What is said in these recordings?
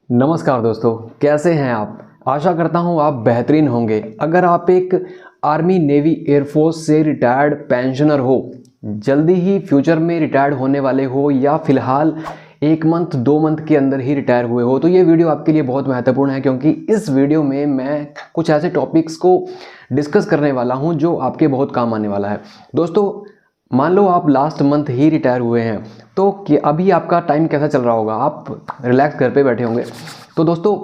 नमस्कार दोस्तों, कैसे हैं आप। आशा करता हूं आप बेहतरीन होंगे। अगर आप एक आर्मी, नेवी, एयरफोर्स से रिटायर्ड पेंशनर हो, जल्दी ही फ्यूचर में रिटायर्ड होने वाले हो या फिलहाल 1 मंथ 2 मंथ के अंदर ही रिटायर हुए हो, तो ये वीडियो आपके लिए बहुत महत्वपूर्ण है, क्योंकि इस वीडियो में मैं कुछ ऐसे टॉपिक्स को डिस्कस करने वाला हूँ जो आपके बहुत काम आने वाला है। दोस्तों, मान लो आप लास्ट मंथ ही रिटायर हुए हैं, तो अभी आपका टाइम कैसा चल रहा होगा। आप रिलैक्स घर पे बैठे होंगे। तो दोस्तों,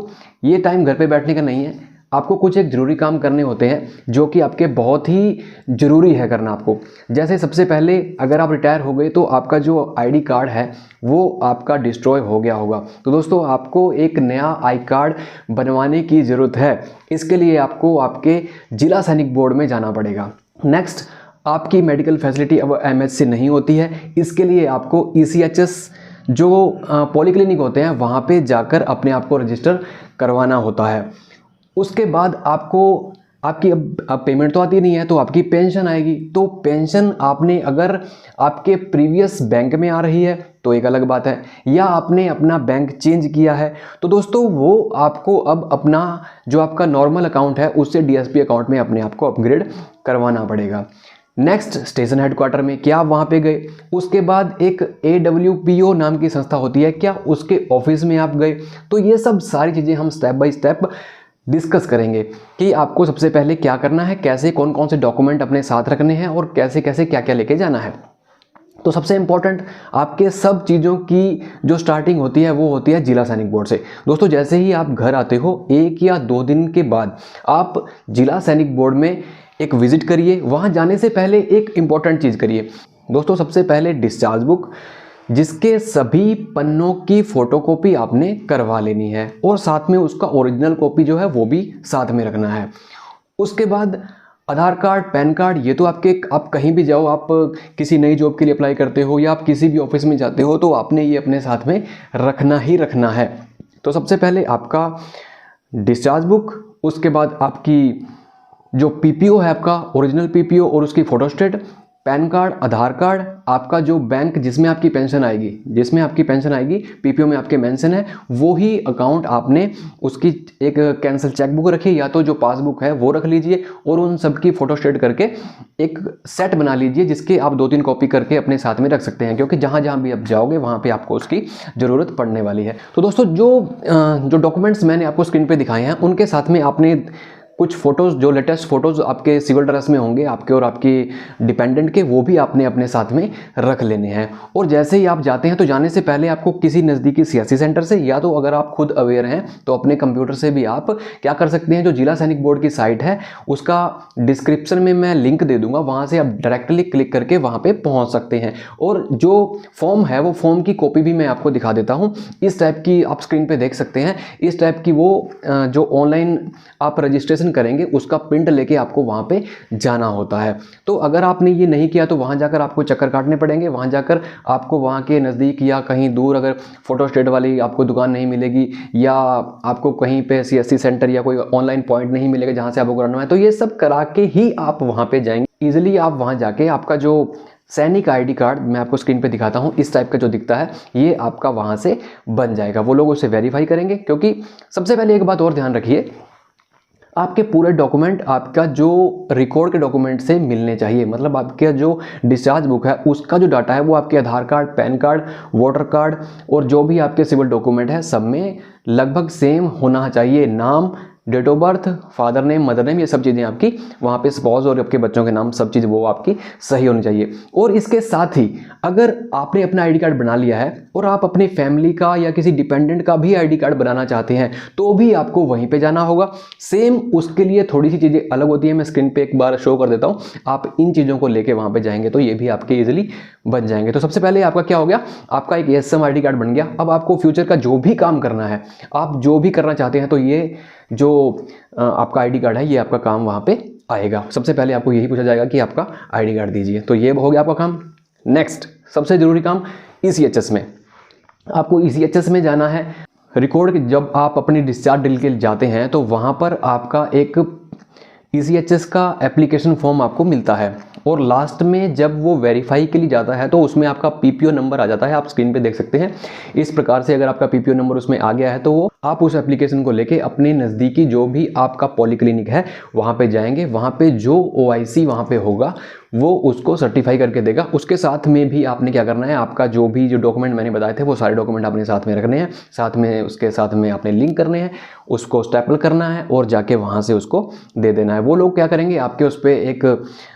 ये टाइम घर पे बैठने का नहीं है। आपको कुछ एक ज़रूरी काम करने होते हैं जो कि आपके बहुत ही ज़रूरी है करना आपको। जैसे सबसे पहले, अगर आप रिटायर हो गए तो आपका जो आईडी कार्ड है वो आपका डिस्ट्रॉय हो गया होगा। तो दोस्तों, आपको एक नया आई कार्ड बनवाने की ज़रूरत है। इसके लिए आपको आपके जिला सैनिक बोर्ड में जाना पड़ेगा। नेक्स्ट, आपकी मेडिकल फैसिलिटी अब एमएच से नहीं होती है। इसके लिए आपको ECHS जो पॉलीक्लिनिक होते हैं वहाँ पे जाकर अपने आप को रजिस्टर करवाना होता है। उसके बाद आपको आपकी अब पेमेंट तो आती नहीं है, तो आपकी पेंशन आएगी। तो पेंशन आपने अगर आपके प्रीवियस बैंक में आ रही है तो एक अलग बात है, या आपने अपना बैंक चेंज किया है तो दोस्तों वो आपको अब अपना जो आपका नॉर्मल अकाउंट है उससे DSP अकाउंट में अपने आप को अपग्रेड करवाना पड़ेगा। नेक्स्ट, स्टेशन हेडक्वार्टर में क्या आप वहाँ पे गए। उसके बाद एक AWPO नाम की संस्था होती है, क्या उसके ऑफिस में आप गए। तो ये सब सारी चीज़ें हम स्टेप बाय स्टेप डिस्कस करेंगे कि आपको सबसे पहले क्या करना है, कैसे कौन कौन से डॉक्यूमेंट अपने साथ रखने हैं और कैसे कैसे क्या क्या लेके जाना है। तो सबसे इम्पॉर्टेंट, आपके सब चीज़ों की जो स्टार्टिंग होती है वो होती है जिला सैनिक बोर्ड से। दोस्तों, जैसे ही आप घर आते हो 1 या 2 दिन के बाद आप जिला सैनिक बोर्ड में एक विजिट करिए। वहाँ जाने से पहले एक इम्पॉर्टेंट चीज़ करिए दोस्तों। सबसे पहले डिस्चार्ज बुक, जिसके सभी पन्नों की फ़ोटोकॉपी आपने करवा लेनी है और साथ में उसका ओरिजिनल कॉपी जो है वो भी साथ में रखना है। उसके बाद आधार कार्ड, पैन कार्ड, ये तो आप कहीं भी जाओ, आप किसी नई जॉब के लिए अप्लाई करते हो या आप किसी भी ऑफिस में जाते हो तो आपने ये अपने साथ में रखना ही रखना है। तो सबसे पहले आपका डिस्चार्ज बुक, उसके बाद आपकी जो PPO है, आपका ओरिजिनल PPO और उसकी फोटोस्टेट, पैन कार्ड, आधार कार्ड, आपका जो बैंक जिसमें आपकी पेंशन आएगी, PPO में आपके मेंशन है, वो ही अकाउंट आपने उसकी एक कैंसिल चेकबुक रखिए या तो जो पासबुक है वो रख लीजिए और उन सब की फोटोस्टेट करके एक सेट बना लीजिए, जिसके आप 2-3 कॉपी करके अपने साथ में रख सकते हैं, क्योंकि जहाँ जहाँ भी आप जाओगे वहाँ पे आपको उसकी ज़रूरत पड़ने वाली है। तो दोस्तों, जो डॉक्यूमेंट्स मैंने आपको स्क्रीन पर दिखाए हैं उनके साथ में आपने कुछ फ़ोटोज़, जो लेटेस्ट फ़ोटोज़ आपके सिविल ड्रेस में होंगे आपके और आपकी डिपेंडेंट के, वो भी आपने अपने साथ में रख लेने हैं। और जैसे ही आप जाते हैं तो जाने से पहले आपको किसी नज़दीकी CSC सेंटर से, या तो अगर आप खुद अवेयर हैं तो अपने कंप्यूटर से भी आप क्या कर सकते हैं, जो जिला सैनिक बोर्ड की साइट है उसका डिस्क्रिप्शन में मैं लिंक दे दूँगा, वहाँ से आप डायरेक्टली क्लिक करके वहाँ पर पहुँच सकते हैं। और जो फॉर्म है वो फॉर्म की कॉपी भी मैं आपको दिखा देता हूँ। इस टाइप की आप स्क्रीन पर देख सकते हैं। इस टाइप की वो जो ऑनलाइन आप रजिस्ट्रेशन करेंगे उसका प्रिंट लेके आपको वहां पे जाना होता है। तो अगर आपने ये नहीं किया तो वहां जाकर आपको चक्कर काटने पड़ेंगे। वहां जाकर आपको वहां के नज़दीक या कहीं दूर अगर फोटोस्टेट वाली आपको दुकान नहीं मिलेगी, या आपको कहीं पे CSC सेंटर या कोई ऑनलाइन पॉइंट नहीं मिलेगा जहां से आपको कराना है, तो ये सब करा के ही आप वहां पे जाएंगे। ईजिली आप वहां जाके आपका जो सैनिक ID कार्ड मैं आपको स्क्रीन पे दिखाता हूँ, इस टाइप का जो दिखता है, ये आपका वहां से बन जाएगा। वो लोग उसे वेरीफाई करेंगे, क्योंकि सबसे पहले एक बात और ध्यान रखिए, आपके पूरे डॉक्यूमेंट आपका जो रिकॉर्ड के डॉक्यूमेंट से मिलने चाहिए। मतलब आपके जो डिस्चार्ज बुक है उसका जो डाटा है वो आपके Aadhaar card, PAN card, voter card और जो भी आपके सिविल डॉक्यूमेंट है सब में लगभग सेम होना चाहिए। नाम, date of birth, father name, mother name, ये सब चीज़ें आपकी वहाँ पे स्पाउस और आपके बच्चों के नाम सब चीज़ वो आपकी सही होनी चाहिए। और इसके साथ ही अगर आपने अपना ID कार्ड बना लिया है और आप अपनी फैमिली का या किसी डिपेंडेंट का भी ID कार्ड बनाना चाहते हैं तो भी आपको वहीं पे जाना होगा। सेम उसके लिए थोड़ी सी चीज़ें अलग होती हैं, मैं स्क्रीन पे एक बार शो कर देता हूँ। आप इन चीज़ों को लेके वहाँ पे जाएंगे तो ये भी आपके ईजिली बन जाएंगे। तो सबसे पहले आपका क्या हो गया, आपका एक ASM ID कार्ड बन गया। अब आपको फ्यूचर का जो भी काम करना है, आप जो भी करना चाहते हैं, तो ये जो आपका ID कार्ड है ये आपका काम वहाँ पे आएगा। सबसे पहले आपको यही पूछा जाएगा कि आपका ID कार्ड दीजिए, तो ये हो गया आपका काम। नेक्स्ट, सबसे ज़रूरी काम ECHS में, आपको ECHS में जाना है। रिकॉर्ड जब आप अपनी डिस्चार्ज डील के जाते हैं तो वहाँ पर आपका एक ECHS का एप्लीकेशन फॉर्म आपको मिलता है और लास्ट में जब वो वेरीफाई के लिए जाता है तो उसमें आपका PPO नंबर आ जाता है। आप स्क्रीन पे देख सकते हैं। इस प्रकार से अगर आपका PPO नंबर उसमें आ गया है तो वो आप उस एप्लीकेशन को लेके अपने नज़दीकी जो भी आपका पॉलीक्लिनिक है वहाँ पे जाएंगे, वहाँ पे जो OIC वहाँ पे होगा वो उसको सर्टिफाई करके देगा। उसके साथ में भी आपने क्या करना है, आपका जो डॉक्यूमेंट मैंने बताए थे वो सारे डॉक्यूमेंट आपने साथ में रखने हैं, साथ में उसके साथ में आपने लिंक करने हैं, उसको स्टेपल करना है और जाके वहाँ से उसको दे देना है। वो लोग क्या करेंगे, आपके उस पर एक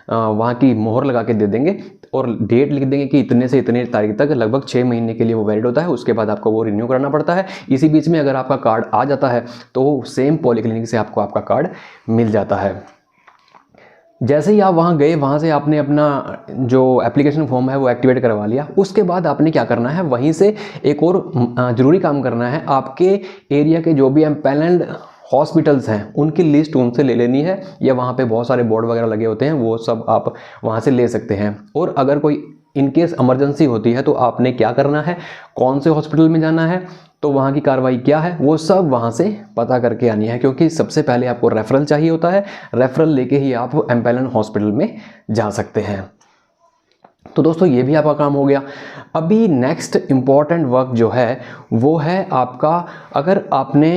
वहाँ की मोहर लगा के दे देंगे और डेट लिख देंगे कि इतने से इतने तारीख तक, लगभग 6 महीने के लिए वो वैलिड होता है। उसके बाद आपको वो रिन्यू कराना पड़ता है। इसी बीच में अगर आपका कार्ड आ जाता है तो सेम पॉलीक्लिनिक से आपको आपका कार्ड मिल जाता है। जैसे ही आप वहाँ गए, वहाँ से आपने अपना जो एप्लीकेशन फॉर्म है वो एक्टिवेट करवा लिया। उसके बाद आपने क्या करना है, वहीं से एक और ज़रूरी काम करना है। आपके एरिया के जो भी एम्पैनल्ड हॉस्पिटल्स हैं उनकी लिस्ट उनसे ले लेनी है, या वहाँ पे बहुत सारे बोर्ड वगैरह लगे होते हैं, वो सब आप वहाँ से ले सकते हैं। और अगर कोई इनकेस इमरजेंसी होती है तो आपने क्या करना है, कौन से हॉस्पिटल में जाना है, तो वहाँ की कार्रवाई क्या है, वो सब वहाँ से पता करके आनी है। क्योंकि सबसे पहले आपको रेफरल चाहिए होता है, रेफरल लेके ही आप एम्पैनल्ड हॉस्पिटल में जा सकते हैं। तो दोस्तों ये भी आपका काम हो गया। अभी नेक्स्ट इम्पॉर्टेंट वर्क जो है वो है आपका, अगर आपने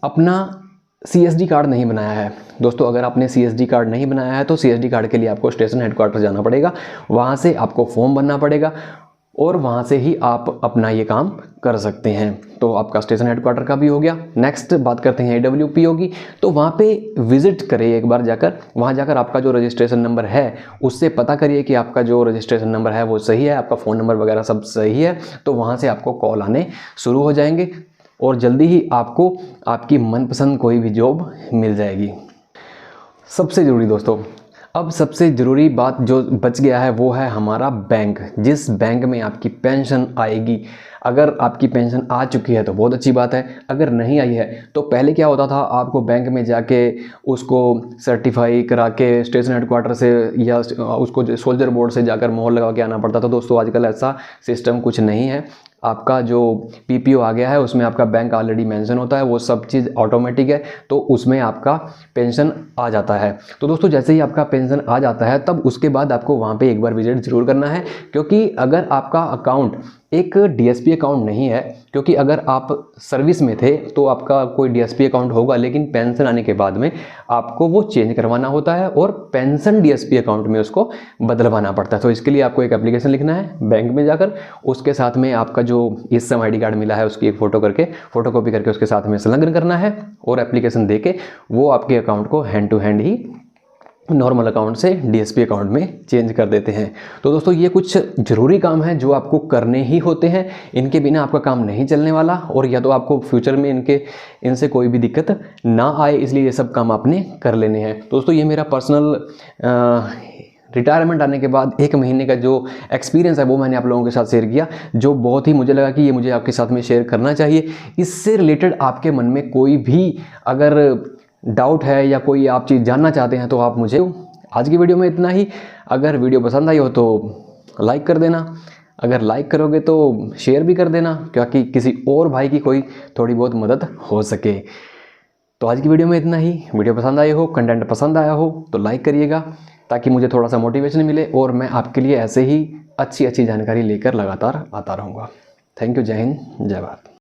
अपना CSD कार्ड नहीं बनाया है दोस्तों, अगर आपने CSD कार्ड नहीं बनाया है तो CSD कार्ड के लिए आपको स्टेशन हेडक्वार्टर जाना पड़ेगा, वहाँ से आपको फॉर्म भरना पड़ेगा और वहाँ से ही आप अपना ये काम कर सकते हैं। तो आपका स्टेशन हेडक्वार्टर का भी हो गया। नेक्स्ट बात करते हैं AWP होगी, तो वहाँ पे विज़िट करिए एक बार जाकर। वहाँ जाकर आपका जो रजिस्ट्रेशन नंबर है उससे पता करिए कि आपका जो रजिस्ट्रेशन नंबर है वो सही है, आपका फ़ोन नंबर वगैरह सब सही है। तो वहाँ से आपको कॉल आने शुरू हो जाएंगे और जल्दी ही आपको आपकी मनपसंद कोई भी जॉब मिल जाएगी। सबसे ज़रूरी दोस्तों, अब सबसे ज़रूरी बात जो बच गया है वो है हमारा बैंक, जिस बैंक में आपकी पेंशन आएगी। अगर आपकी पेंशन आ चुकी है तो बहुत अच्छी बात है, अगर नहीं आई है तो पहले क्या होता था, आपको बैंक में जाके उसको सर्टिफाई करा के स्टेशन हेडक्वार्टर से या उसको सोल्जर बोर्ड से जाकर मोहर लगा के आना पड़ता था। दोस्तों आजकल ऐसा सिस्टम कुछ नहीं है। आपका जो PPO आ गया है उसमें आपका बैंक ऑलरेडी मेंशन होता है, वो सब चीज़ ऑटोमेटिक है, तो उसमें आपका पेंशन आ जाता है। तो दोस्तों जैसे ही आपका पेंशन आ जाता है तब उसके बाद आपको वहाँ पे एक बार विजिट ज़रूर करना है। क्योंकि अगर आपका अकाउंट एक DSP अकाउंट नहीं है, क्योंकि अगर आप सर्विस में थे तो आपका कोई DSP अकाउंट होगा, लेकिन पेंशन आने के बाद में आपको वो चेंज करवाना होता है और पेंशन DSP अकाउंट में उसको बदलवाना पड़ता है। तो इसके लिए आपको एक एप्लीकेशन लिखना है बैंक में जाकर, उसके साथ में आपका जो ESM ID कार्ड मिला है उसकी एक फ़ोटोकॉपी करके उसके साथ में संलग्न करना है और एप्लीकेशन दे के वो आपके अकाउंट को हैंड टू हैंड ही नॉर्मल अकाउंट से DSP अकाउंट में चेंज कर देते हैं। तो दोस्तों ये कुछ ज़रूरी काम है जो आपको करने ही होते हैं, इनके बिना आपका काम नहीं चलने वाला, और या तो आपको फ्यूचर में इनसे कोई भी दिक्कत ना आए, इसलिए ये सब काम आपने कर लेने हैं। दोस्तों ये मेरा पर्सनल रिटायरमेंट आने के बाद 1 महीने का जो एक्सपीरियंस है वो मैंने आप लोगों के साथ शेयर किया, जो बहुत ही मुझे लगा कि ये मुझे आपके साथ में शेयर करना चाहिए। इससे रिलेटेड आपके मन में कोई भी अगर डाउट है या कोई आप चीज़ जानना चाहते हैं तो आप मुझे, आज की वीडियो में इतना ही। अगर वीडियो पसंद आई हो तो लाइक कर देना, अगर लाइक करोगे तो शेयर भी कर देना, क्योंकि किसी और भाई की कोई थोड़ी बहुत मदद हो सके। तो आज की वीडियो में इतना ही। वीडियो पसंद आई हो, कंटेंट पसंद आया हो तो लाइक करिएगा, ताकि मुझे थोड़ा सा मोटिवेशन मिले और मैं आपके लिए ऐसे ही अच्छी जानकारी लेकर लगातार आता रहूँगा। Thank you. जय हिंद, जय भारत।